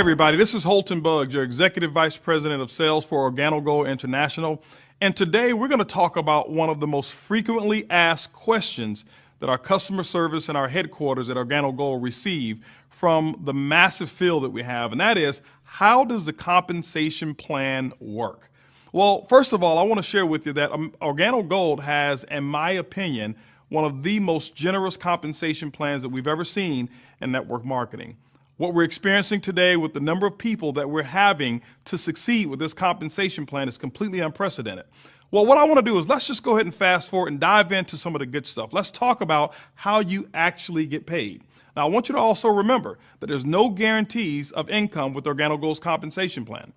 everybody. This is Holton Buggs, your Executive Vice President of Sales for OrganoGold International. And today we're going to talk about one of the most frequently asked questions that our customer service and our headquarters at OrganoGold receive from the massive field that we have. And that is, how does the compensation plan work? Well, first of all, I want to share with you that OrganoGold has, in my opinion, one of the most generous compensation plans that we've ever seen in network marketing. What we're experiencing today with the number of people that we're having to succeed with this compensation plan is completely unprecedented. Well, what I want to do is let's just go ahead and fast forward and dive into some of the good stuff. Let's talk about how you actually get paid. Now, I want you to also remember that there's no guarantees of income with OrganoGold's compensation plan.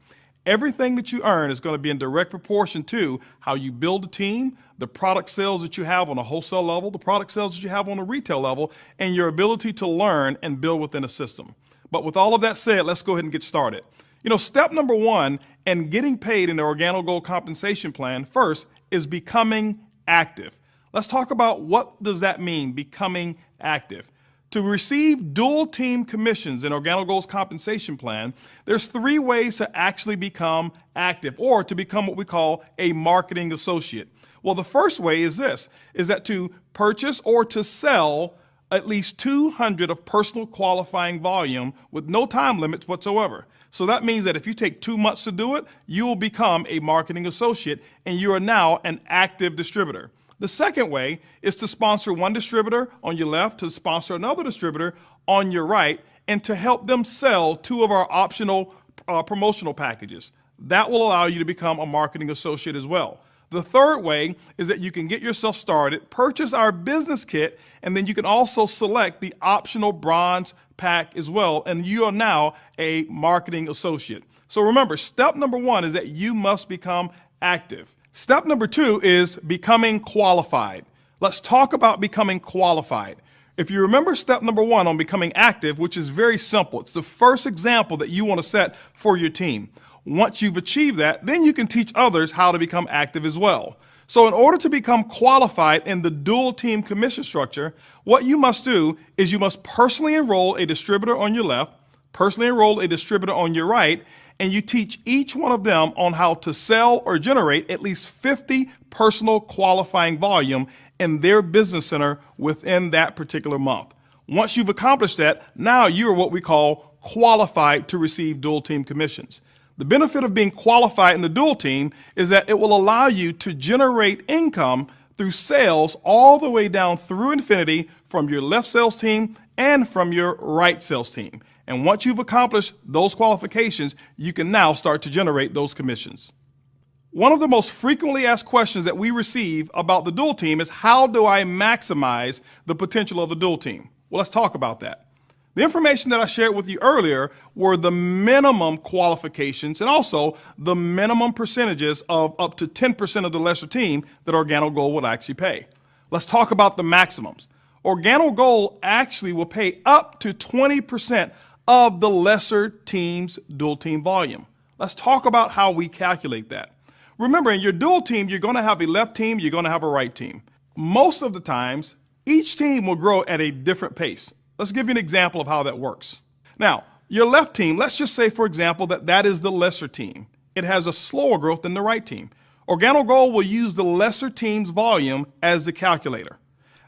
Everything that you earn is going to be in direct proportion to how you build a team, the product sales that you have on a wholesale level, the product sales that you have on a retail level, and your ability to learn and build within a system. But with all of that said, let's go ahead and get started. Step number one in getting paid in the OrganoGold compensation plan first is becoming active. Let's talk about what does that mean, becoming active. To receive dual team commissions in OrganoGold's compensation plan, there's 3 ways to actually become active or to become what we call a marketing associate. Well, the first way is this, is that to purchase or to sell at least 200 of personal qualifying volume with no time limits whatsoever. So that means that if you take 2 months to do it, you will become a marketing associate and you are now an active distributor. The second way is to sponsor one distributor on your left, to sponsor another distributor on your right, and to help them sell 2 of our optional promotional packages. That will allow you to become a marketing associate as well. The third way is that you can get yourself started, purchase our business kit, and then you can also select the optional bronze pack as well, and you are now a marketing associate. So remember, step number 1 is that you must become active. Step number 2 is becoming qualified. Let's talk about becoming qualified. If you remember step number 1 on becoming active, which is very simple, it's the first example that you want to set for your team. Once you've achieved that, then you can teach others how to become active as well. So in order to become qualified in the dual team commission structure, what you must do is you must personally enroll a distributor on your left, personally enroll a distributor on your right, and you teach each one of them on how to sell or generate at least 50 personal qualifying volume in their business center within that particular month. Once you've accomplished that, now you are what we call qualified to receive dual team commissions. The benefit of being qualified in the dual team is that it will allow you to generate income through sales all the way down through infinity from your left sales team and from your right sales team. And once you've accomplished those qualifications, you can now start to generate those commissions. One of the most frequently asked questions that we receive about the dual team is, how do I maximize the potential of the dual team? Well, let's talk about that. The information that I shared with you earlier were the minimum qualifications and also the minimum percentages of up to 10% of the lesser team that OrganoGold would actually pay. Let's talk about the maximums. OrganoGold actually will pay up to 20% of the lesser team's dual team volume. Let's talk about how we calculate that. Remember, in your dual team, you're going to have a left team, you're going to have a right team. Most of the times, each team will grow at a different pace. Let's give you an example of how that works. Now, your left team, let's just say, for example, that is the lesser team. It has a slower growth than the right team. OrganoGold will use the lesser team's volume as the calculator.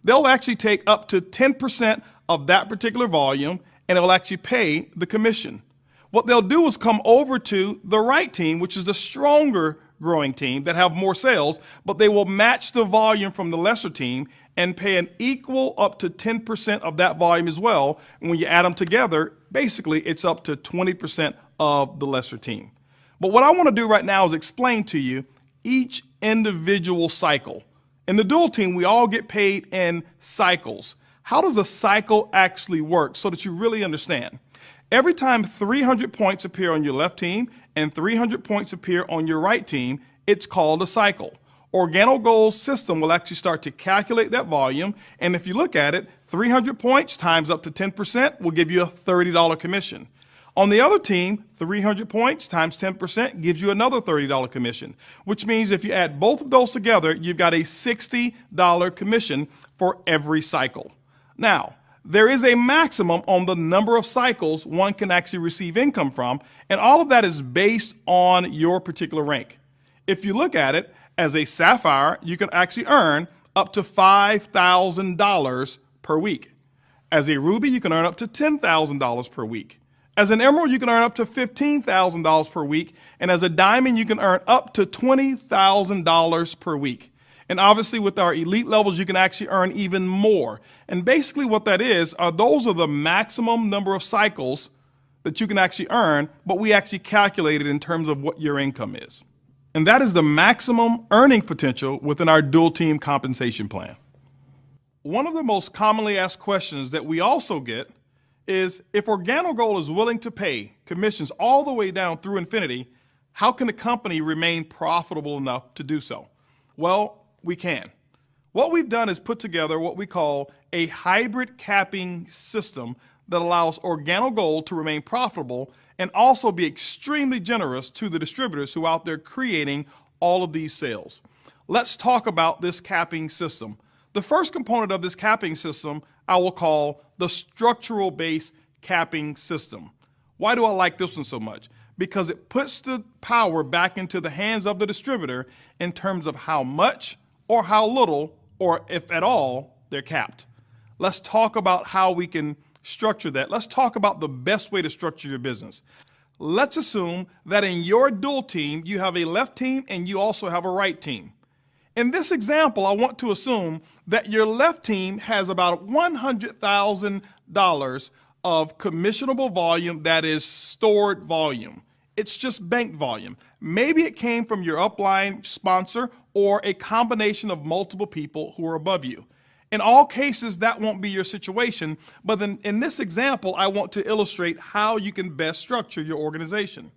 They'll actually take up to 10% of that particular volume, and it'll actually pay the commission. What they'll do is come over to the right team, which is the stronger growing team that have more sales, but they will match the volume from the lesser team and pay an equal up to 10% of that volume as well. And when you add them together, basically it's up to 20% of the lesser team. But what I want to do right now is explain to you each individual cycle. In the dual team, we all get paid in cycles. How does a cycle actually work so that you really understand? Every time 300 points appear on your left team and 300 points appear on your right team, it's called a cycle. OrganoGold's system will actually start to calculate that volume, and if you look at it, 300 points times up to 10% will give you a $30 commission. On the other team, 300 points times 10% gives you another $30 commission, which means if you add both of those together, you've got a $60 commission for every cycle. Now, there is a maximum on the number of cycles one can actually receive income from, and all of that is based on your particular rank. If you look at it, as a sapphire, you can actually earn up to $5,000 per week. As a ruby, you can earn up to $10,000 per week. As an emerald, you can earn up to $15,000 per week. And as a diamond, you can earn up to $20,000 per week. And obviously with our elite levels, you can actually earn even more. And basically what that is, those are the maximum number of cycles that you can actually earn, but we actually calculate it in terms of what your income is. And that is the maximum earning potential within our dual team compensation plan. One of the most commonly asked questions that we also get is, if OrganoGold is willing to pay commissions all the way down through infinity, how can the company remain profitable enough to do so? Well, we can. What we've done is put together what we call a hybrid capping system that allows OrganoGold to remain profitable and also be extremely generous to the distributors who are out there creating all of these sales. Let's talk about this capping system. The first component of this capping system I will call the structural base capping system. Why do I like this one so much? Because it puts the power back into the hands of the distributor in terms of how much or how little, or if at all, they're capped. Let's talk about how we can structure that. Let's talk about the best way to structure your business. Let's assume that in your dual team, you have a left team and you also have a right team. In this example, I want to assume that your left team has about $100,000 of commissionable volume that is stored volume. It's just bank volume. Maybe it came from your upline sponsor or a combination of multiple people who are above you. In all cases, that won't be your situation, but then in this example, I want to illustrate how you can best structure your organization.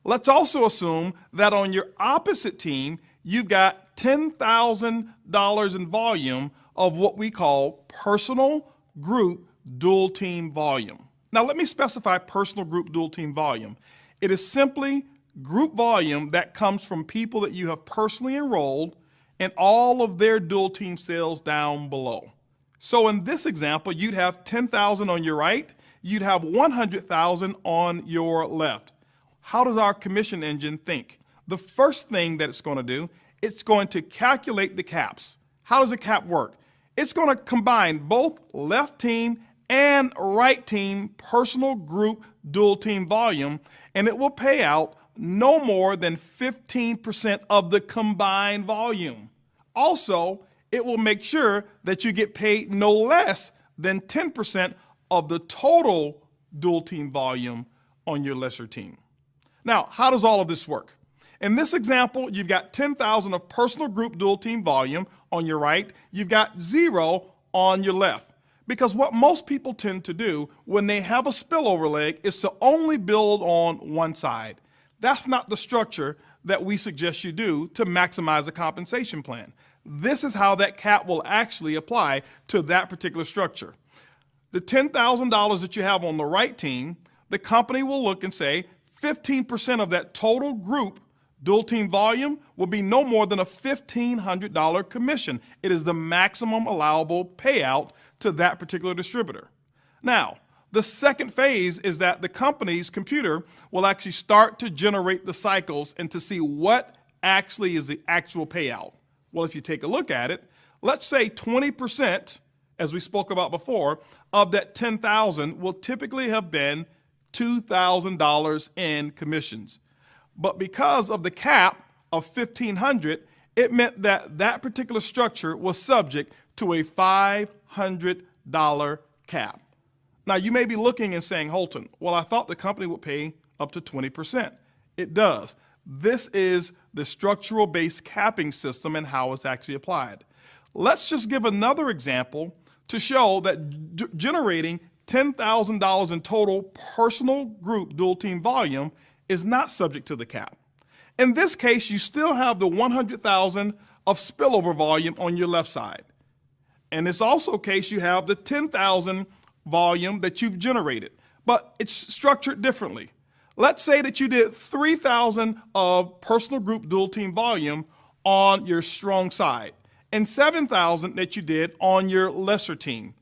Let's also assume that on your opposite team, you've got $10,000 in volume of what we call personal group dual team volume. Now, let me specify personal group dual team volume. It is simply group volume that comes from people that you have personally enrolled and all of their dual team sales down below. So in this example, you'd have 10,000 on your right, you'd have 100,000 on your left. How does our commission engine think? The first thing that it's going to do, it's going to calculate the caps. How does a cap work? It's going to combine both left team and right team personal group dual team volume, and it will pay out no more than 15% of the combined volume. Also, it will make sure that you get paid no less than 10% of the total dual team volume on your lesser team. Now, how does all of this work? In this example, you've got 10,000 of personal group dual team volume on your right, you've got 0 on your left. Because what most people tend to do when they have a spillover leg is to only build on one side. That's not the structure that we suggest you do to maximize the compensation plan. This is how that cap will actually apply to that particular structure. The $10,000 that you have on the right team, the company will look and say 15% of that total group dual team volume will be no more than a $1,500 commission. It is the maximum allowable payout to that particular distributor. Now, the second phase is that the company's computer will actually start to generate the cycles and to see what actually is the actual payout. Well, if you take a look at it, let's say 20%, as we spoke about before, of that 10,000 will typically have been $2,000 in commissions. But because of the cap of $1,500, it meant that that particular structure was subject to a $500 cap. Now, you may be looking and saying, Holton, well, I thought the company would pay up to 20%. It does. This is the structural base capping system and how it's actually applied. Let's just give another example to show that generating $10,000 in total personal group dual team volume is not subject to the cap. In this case, you still have the 100,000 of spillover volume on your left side. In this also case, you have the 10,000 volume that you've generated, but it's structured differently. Let's say that you did 3,000 of personal group dual team volume on your strong side and 7,000 that you did on your lesser team.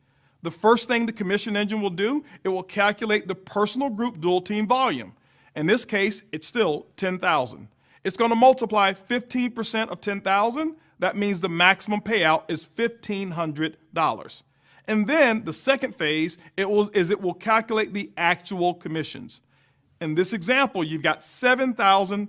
The first thing the commission engine will do, it will calculate the personal group dual team volume. In this case, it's still 10,000. It's going to multiply 15% of 10,000. That means the maximum payout is $1,500. And then the second phase it will calculate the actual commissions. In this example, you've got 7,000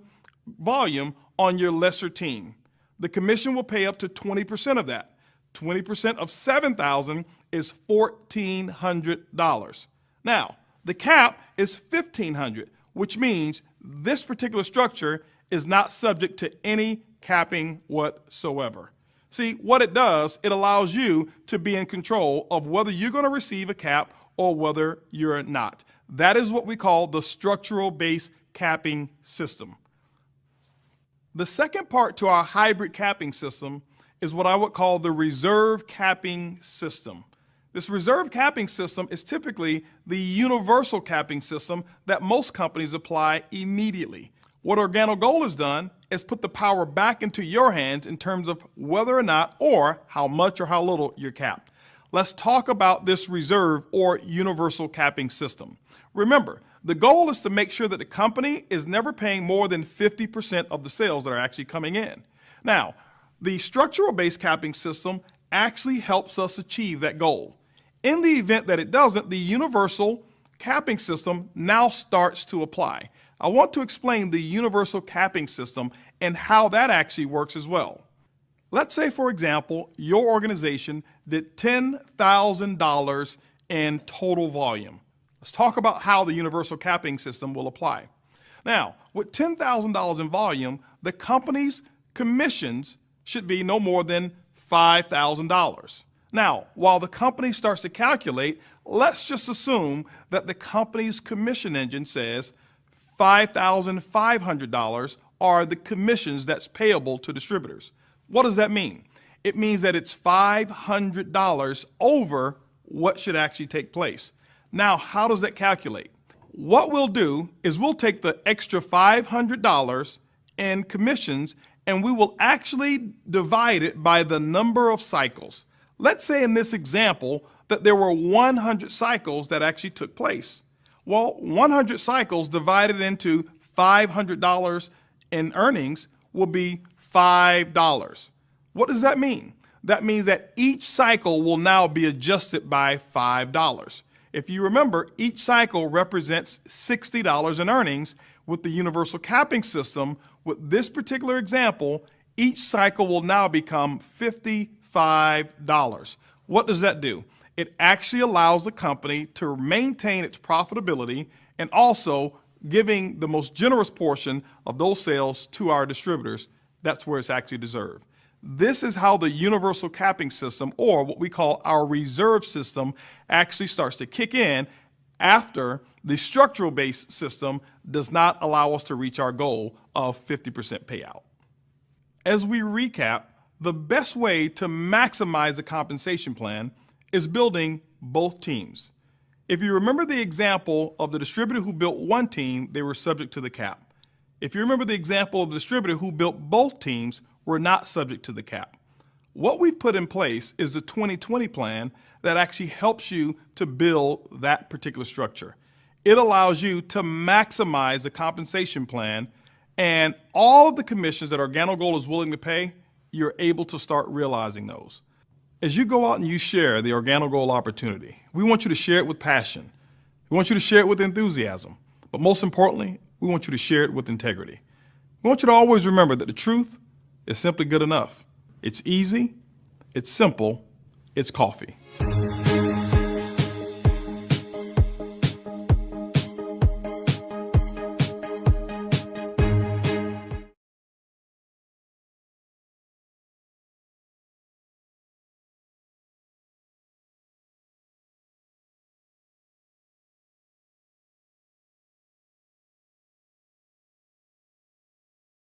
volume on your lesser team. The commission will pay up to 20% of that. 20% of 7,000 is $1,400. Now, the cap is $1,500, which means this particular structure is not subject to any capping whatsoever. See, what it does, it allows you to be in control of whether you're going to receive a cap or whether you're not. That is what we call the structural-based capping system. The second part to our hybrid capping system is what I would call the reserve capping system. This reserve capping system is typically the universal capping system that most companies apply immediately. What OrganoGold has done is put the power back into your hands in terms of whether or not or how much or how little you're capped. Let's talk about this reserve or universal capping system. Remember, the goal is to make sure that the company is never paying more than 50% of the sales that are actually coming in. Now, the structural-based capping system actually helps us achieve that goal. In the event that it doesn't, the universal capping system now starts to apply. I want to explain the universal capping system and how that actually works as well. Let's say, for example, your organization did $10,000 in total volume. Let's talk about how the universal capping system will apply. Now, with $10,000 in volume, the company's commissions should be no more than $5,000. Now, while the company starts to calculate, let's just assume that the company's commission engine says $5,500 are the commissions that's payable to distributors. What does that mean? It means that it's $500 over what should actually take place. Now, how does that calculate? What we'll do is we'll take the extra $500 in commissions and we will actually divide it by the number of cycles. Let's say in this example that there were 100 cycles that actually took place. Well, 100 cycles divided into $500 in earnings will be $5. What does that mean? That means that each cycle will now be adjusted by $5. If you remember, each cycle represents $60 in earnings. With the universal capping system, with this particular example, each cycle will now become $55. What does that do? It actually allows the company to maintain its profitability and also giving the most generous portion of those sales to our distributors. That's where it's actually deserved. This is how the universal capping system, or what we call our reserve system, actually starts to kick in after the structural-based system does not allow us to reach our goal of 50% payout. As we recap, the best way to maximize the compensation plan is building both teams. If you remember the example of the distributor who built one team, they were subject to the cap. If you remember the example of the distributor who built both teams, were not subject to the cap. What we've put in place is the 2020 plan that actually helps you to build that particular structure. It allows you to maximize the compensation plan, and all of the commissions that OrganoGold is willing to pay, you're able to start realizing those. As you go out and you share the OrganoGold opportunity, we want you to share it with passion. We want you to share it with enthusiasm. But most importantly, we want you to share it with integrity. We want you to always remember that the truth is simply good enough. It's easy, it's simple, it's coffee.